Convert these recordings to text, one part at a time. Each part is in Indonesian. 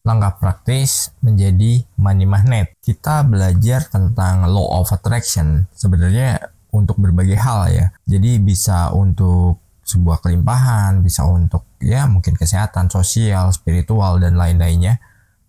Langkah praktis menjadi money magnet. Kita belajar tentang law of attraction sebenarnya untuk berbagai hal ya. Jadi bisa untuk sebuah kelimpahan, bisa untuk ya mungkin kesehatan, sosial, spiritual dan lain-lainnya.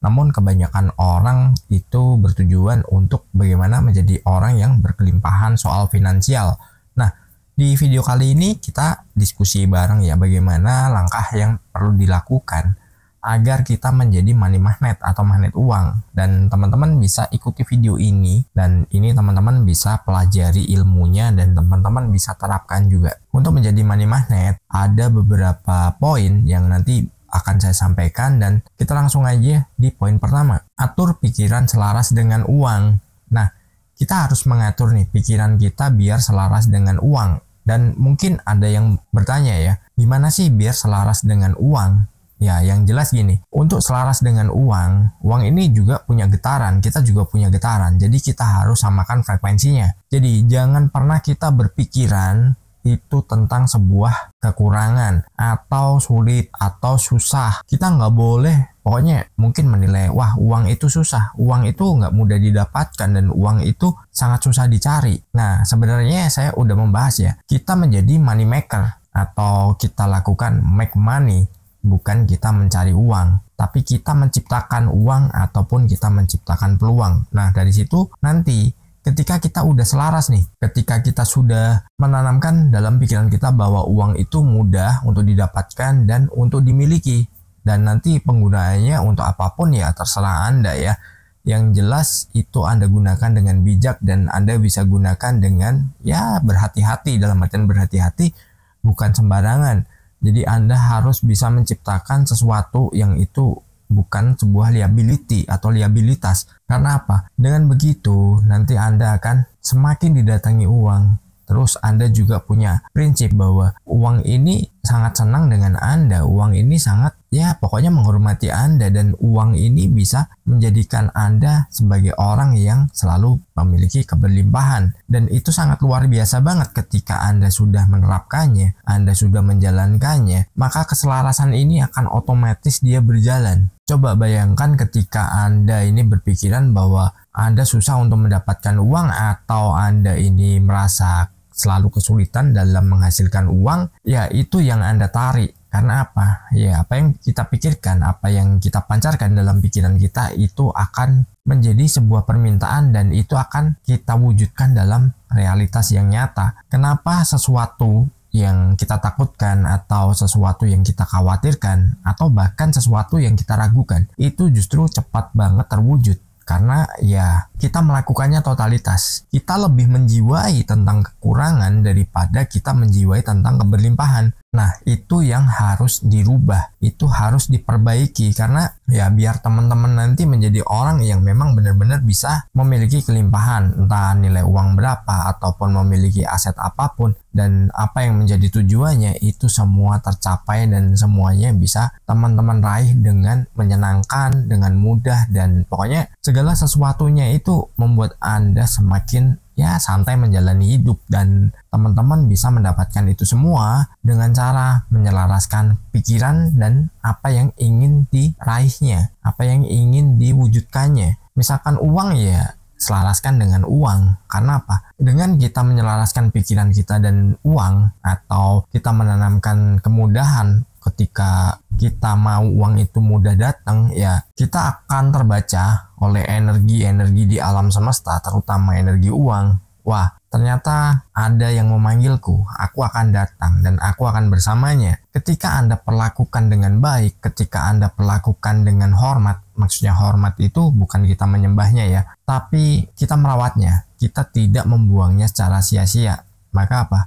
Namun kebanyakan orang itu bertujuan untuk bagaimana menjadi orang yang berkelimpahan soal finansial. Nah, di video kali ini kita diskusi bareng ya bagaimana langkah yang perlu dilakukan agar kita menjadi money magnet atau magnet uang. Dan teman-teman bisa ikuti video ini dan ini teman-teman bisa pelajari ilmunya dan teman-teman bisa terapkan juga. Untuk menjadi money magnet ada beberapa poin yang nanti akan saya sampaikan dan kita langsung aja di poin pertama. Atur pikiran selaras dengan uang. Nah, kita harus mengatur nih pikiran kita biar selaras dengan uang. Dan mungkin ada yang bertanya ya, gimana sih biar selaras dengan uang? Ya, yang jelas gini, untuk selaras dengan uang ini juga punya getaran, kita juga punya getaran, jadi kita harus samakan frekuensinya. Jadi jangan pernah kita berpikiran itu tentang sebuah kekurangan, atau sulit, atau susah. Kita nggak boleh, pokoknya mungkin menilai, wah uang itu susah, uang itu nggak mudah didapatkan, dan uang itu sangat susah dicari. Nah, sebenarnya saya udah membahas ya, kita menjadi money maker, atau kita lakukan make money, bukan kita mencari uang, tapi kita menciptakan uang ataupun kita menciptakan peluang. Nah, dari situ nanti ketika kita udah selaras nih, ketika kita sudah menanamkan dalam pikiran kita bahwa uang itu mudah untuk didapatkan dan untuk dimiliki, dan nanti penggunaannya untuk apapun ya terserah Anda ya. Yang jelas itu Anda gunakan dengan bijak dan Anda bisa gunakan dengan ya berhati-hati, dalam artian berhati-hati bukan sembarangan. Jadi Anda harus bisa menciptakan sesuatu yang itu bukan sebuah liability atau liabilitas. Karena apa? Dengan begitu nanti Anda akan semakin didatangi uang. Terus Anda juga punya prinsip bahwa uang ini sangat senang dengan Anda. Uang ini sangat ya pokoknya menghormati Anda, dan uang ini bisa menjadikan Anda sebagai orang yang selalu memiliki keberlimpahan. Dan itu sangat luar biasa banget ketika Anda sudah menerapkannya, Anda sudah menjalankannya, maka keselarasan ini akan otomatis dia berjalan. Coba bayangkan ketika Anda ini berpikiran bahwa Anda susah untuk mendapatkan uang, atau Anda ini merasa selalu kesulitan dalam menghasilkan uang, ya itu yang Anda tarik. Karena apa? Ya apa yang kita pikirkan, apa yang kita pancarkan dalam pikiran kita itu akan menjadi sebuah permintaan, dan itu akan kita wujudkan dalam realitas yang nyata. Kenapa sesuatu yang kita takutkan, atau sesuatu yang kita khawatirkan, atau bahkan sesuatu yang kita ragukan, itu justru cepat banget terwujud? Karena ya kita melakukannya totalitas. Kita lebih menjiwai tentang kekurangan daripada kita menjiwai tentang keberlimpahan. Nah, itu yang harus dirubah, itu harus diperbaiki, karena ya biar teman-teman nanti menjadi orang yang memang benar-benar bisa memiliki kelimpahan, entah nilai uang berapa ataupun memiliki aset apapun, dan apa yang menjadi tujuannya itu semua tercapai dan semuanya bisa teman-teman raih dengan menyenangkan, dengan mudah, dan pokoknya segala sesuatunya itu membuat Anda semakin ya santai menjalani hidup, dan teman-teman bisa mendapatkan itu semua dengan cara menyelaraskan pikiran dan apa yang ingin diraihnya, apa yang ingin diwujudkannya. Misalkan uang, ya selaraskan dengan uang. Karena apa? Dengan kita menyelaraskan pikiran kita dan uang, atau kita menanamkan kemudahan ketika kita mau uang itu mudah datang, ya kita akan terbaca oleh energi-energi di alam semesta, terutama energi uang. Wah, ternyata ada yang memanggilku, aku akan datang dan aku akan bersamanya. Ketika Anda perlakukan dengan baik, ketika Anda perlakukan dengan hormat, maksudnya hormat itu bukan kita menyembahnya ya, tapi kita merawatnya, kita tidak membuangnya secara sia-sia. Maka apa?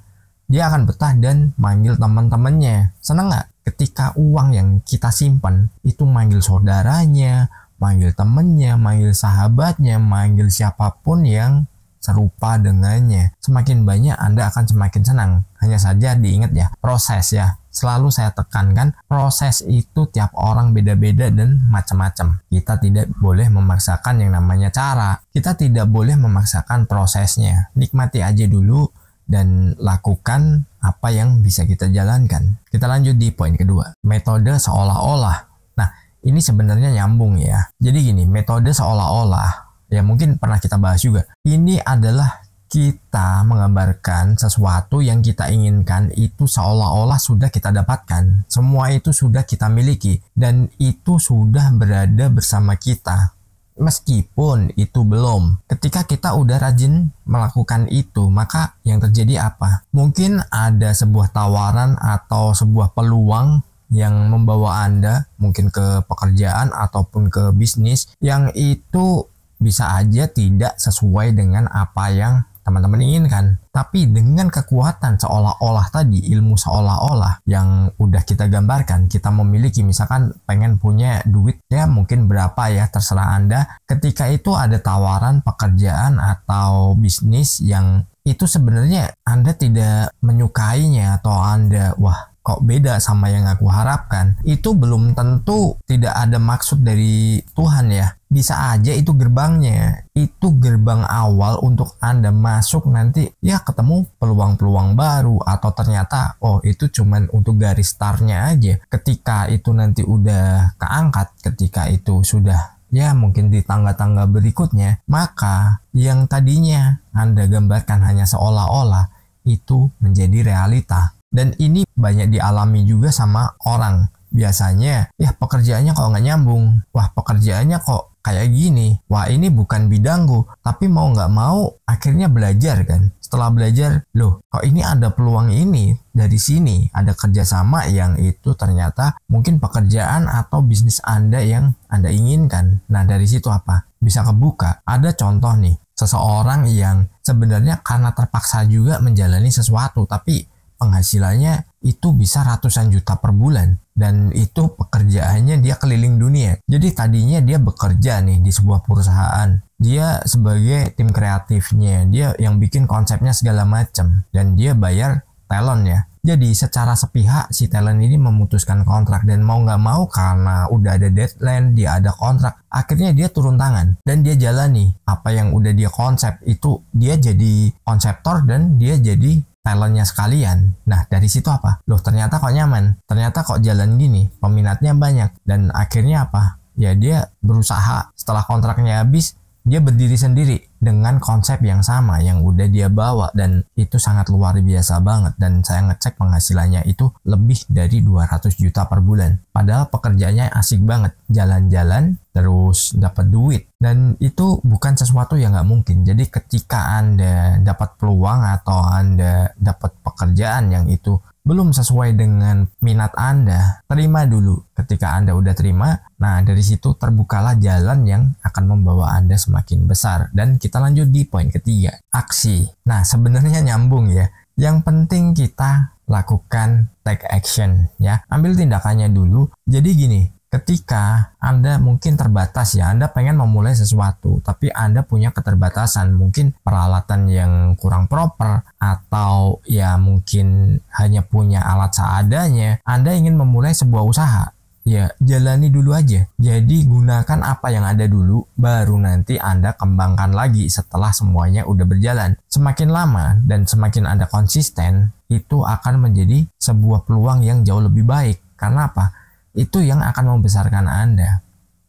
Dia akan betah dan manggil teman-temannya. Senang nggak? Ketika uang yang kita simpan itu manggil saudaranya, manggil temennya, manggil sahabatnya, manggil siapapun yang serupa dengannya. Semakin banyak Anda akan semakin senang. Hanya saja diingat ya, proses ya. Selalu saya tekankan, proses itu tiap orang beda-beda dan macam-macam. Kita tidak boleh memaksakan yang namanya cara. Kita tidak boleh memaksakan prosesnya. Nikmati aja dulu dan lakukan apa yang bisa kita jalankan. Kita lanjut di poin kedua, metode seolah-olah. Nah, ini sebenarnya nyambung ya. Jadi gini, metode seolah-olah, ya mungkin pernah kita bahas juga. Ini adalah kita menggambarkan sesuatu yang kita inginkan itu seolah-olah sudah kita dapatkan. Semua itu sudah kita miliki dan itu sudah berada bersama kita. Meskipun itu belum. Ketika kita udah rajin melakukan itu, maka yang terjadi apa? Mungkin ada sebuah tawaran atau sebuah peluang yang membawa Anda mungkin ke pekerjaan ataupun ke bisnis yang itu bisa aja tidak sesuai dengan apa yang teman-teman inginkan. Tapi dengan kekuatan seolah-olah tadi, ilmu seolah-olah yang udah kita gambarkan, kita memiliki, misalkan pengen punya duit ya mungkin berapa ya, terserah Anda. Ketika itu ada tawaran pekerjaan atau bisnis yang itu sebenarnya Anda tidak menyukainya atau Anda, wah kok beda sama yang aku harapkan, itu belum tentu tidak ada maksud dari Tuhan ya. Bisa aja itu gerbangnya, itu gerbang awal untuk Anda masuk nanti ya ketemu peluang-peluang baru, atau ternyata oh itu cuman untuk garis startnya aja. Ketika itu nanti udah keangkat, ketika itu sudah ya mungkin di tangga-tangga berikutnya, maka yang tadinya Anda gambarkan hanya seolah-olah itu menjadi realita. Dan ini banyak dialami juga sama orang. Biasanya, ya pekerjaannya kok nggak nyambung. Wah pekerjaannya kok kayak gini. Wah ini bukan bidangku. Tapi mau nggak mau akhirnya belajar kan. Setelah belajar, loh kok ini ada peluang ini dari sini. Ada kerjasama yang itu ternyata mungkin pekerjaan atau bisnis Anda yang Anda inginkan. Nah dari situ apa? Bisa kebuka. Ada contoh nih. Seseorang yang sebenarnya karena terpaksa juga menjalani sesuatu. Tapi penghasilannya itu bisa ratusan juta per bulan, dan itu pekerjaannya dia keliling dunia. Jadi tadinya dia bekerja nih di sebuah perusahaan, dia sebagai tim kreatifnya, dia yang bikin konsepnya segala macam, dan dia bayar talent ya. Jadi secara sepihak si talent ini memutuskan kontrak, dan mau nggak mau karena udah ada deadline, dia ada kontrak, akhirnya dia turun tangan dan dia jalani apa yang udah dia konsep. Itu dia jadi konseptor dan dia jadi talentnya sekalian. Nah dari situ apa? Loh ternyata kok nyaman, ternyata kok jalan gini, peminatnya banyak, dan akhirnya apa? Ya dia berusaha, setelah kontraknya habis dia berdiri sendiri dengan konsep yang sama yang udah dia bawa, dan itu sangat luar biasa banget. Dan saya ngecek penghasilannya itu lebih dari 200 juta per bulan, padahal pekerjaannya asik banget, jalan-jalan terus dapat duit, dan itu bukan sesuatu yang nggak mungkin. Jadi ketika Anda dapat peluang atau Anda dapat pekerjaan yang itu belum sesuai dengan minat Anda, terima dulu. Ketika Anda udah terima, nah dari situ terbukalah jalan yang akan membawa Anda semakin besar. Dan kita lanjut di poin ketiga, aksi. Nah sebenarnya nyambung ya. Yang penting kita lakukan take action ya. Ambil tindakannya dulu. Jadi gini, ketika Anda mungkin terbatas ya, Anda pengen memulai sesuatu, tapi Anda punya keterbatasan, mungkin peralatan yang kurang proper, atau ya mungkin hanya punya alat seadanya, Anda ingin memulai sebuah usaha, ya jalani dulu aja. Jadi gunakan apa yang ada dulu, baru nanti Anda kembangkan lagi setelah semuanya udah berjalan. Semakin lama dan semakin Anda konsisten, itu akan menjadi sebuah peluang yang jauh lebih baik. Karena apa? Itu yang akan membesarkan Anda.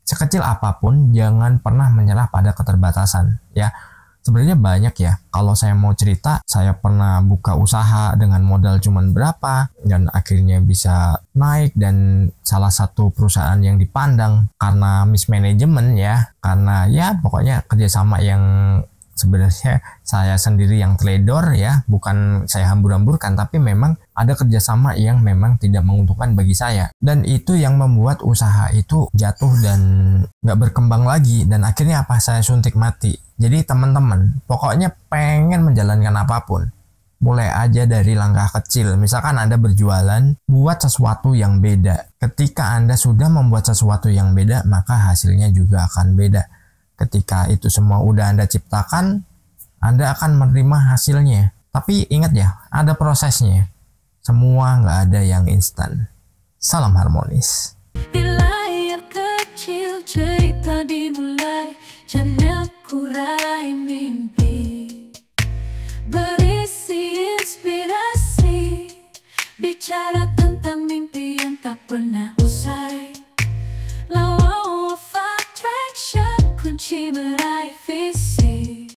Sekecil apapun, jangan pernah menyerah pada keterbatasan ya. Sebenarnya banyak ya. Kalau saya mau cerita, saya pernah buka usaha dengan modal cuman berapa, dan akhirnya bisa naik, dan salah satu perusahaan yang dipandang karena mismanagement ya, karena ya pokoknya kerjasama yang sebenarnya saya sendiri yang teledor ya, bukan saya hambur-hamburkan, tapi memang ada kerjasama yang memang tidak menguntungkan bagi saya, dan itu yang membuat usaha itu jatuh dan nggak berkembang lagi, dan akhirnya apa, saya suntik mati. Jadi teman-teman, pokoknya pengen menjalankan apapun, mulai aja dari langkah kecil. Misalkan Anda berjualan, buat sesuatu yang beda. Ketika Anda sudah membuat sesuatu yang beda, maka hasilnya juga akan beda. Ketika itu semua udah Anda ciptakan, Anda akan menerima hasilnya. Tapi ingat ya, ada prosesnya. Semua nggak ada yang instan. Salam harmonis. Di layar kecil cerita dimulai, channel Kurai Mimpi, berisi inspirasi, bicara tentang mimpi yang tak pernah usai. Law of attraction, kunci meraih